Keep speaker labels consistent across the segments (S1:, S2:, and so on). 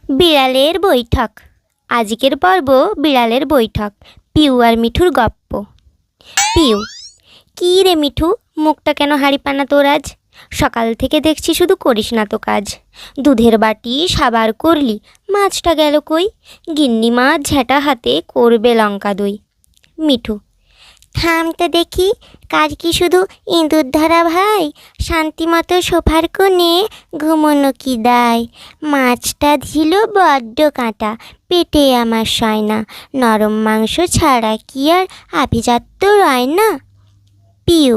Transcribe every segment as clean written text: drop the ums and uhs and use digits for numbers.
S1: বিড়ালের বৈঠক। আজকের পর্ব বিড়ালের বৈঠক। পিউ আর মিঠুর গপ্প। পিউ: কী রে মিঠু, মুখটা কেন হাঁড়িপানা তোর আজ? সকাল থেকে দেখছি শুধু করিস না তো কাজ। দুধের বাটি সাবার করলি, মাছটা গেল কই? গিন্নি মাছ ঝেঁটা হাতে করবে লঙ্কা দই। মিঠু: থাম তো দেখি, কাজ কি শুধু ইঁদুর ধরা ভাই? শান্তিমতো সোফার কোণে ঘুমোনো কি দায়? মাছটা ছিল বড্ড কাঁটা, পেটে আমার সয় না। নরম মাংস ছাড়া কি আর আভিজাত্য রয় না? পিউ: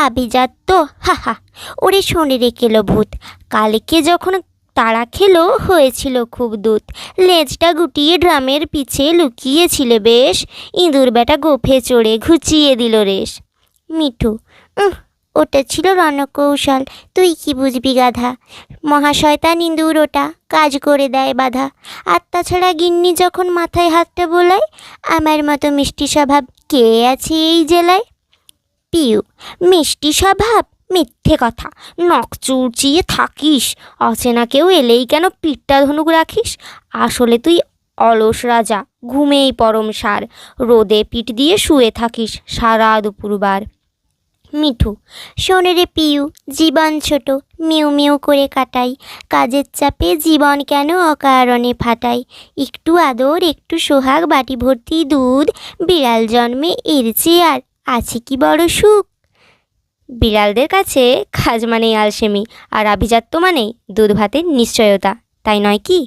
S1: আভিজাত্য? হা হা, ওরে শোনে রে কেলো ভূত, কালকে যখন তাড়া খেলো হয়েছিল খুব দুধ। লেজটা গুটিয়ে ড্রামের পিছে লুকিয়েছিলে বেশ, ইঁদুর বেটা গোফে চড়ে ঘুচিয়ে দিল রেশ। মিঠু: ওটা ছিল রণকৌশল, তুই কি বুঝবি গাধা? মহাশয়তান ইঁদুর ওটা, কাজ করে দেয় বাধা। আর তাছাড়া গিন্নি যখন মাথায় হাতটা বোলায়, আমার মতো মিষ্টি স্বভাব কে আছে এই জেলায়? পিউ: মিষ্টি স্বভাব? মিথ্যে কথা, নখ চুলচিয়ে থাকিস। অচেনা কেউ এলেই কেন পিঠটা ধনুক রাখিস? আসলে তুই অলস রাজা, ঘুমেই পরম সার। রোদে পিঠ দিয়ে শুয়ে থাকিস সারা দুপুরবার। মিঠু: শোনে রে পিউ, জীবন ছোট, মিউ মিউ করে কাটাই। কাজের চাপে জীবন কেন অকারণে ফাটাই? একটু আদর, একটু সোহাগ, বাটি ভর্তি দুধ, বিড়াল জন্মে এর চেয়ে আর আছে কি বড় সুখ? বিড়ালদের কাছে কাজ মানেই আলসেমি, আর আভিজাত্য মানেই দুধ ভাতের নিশ্চয়তা, তাই নয় কি?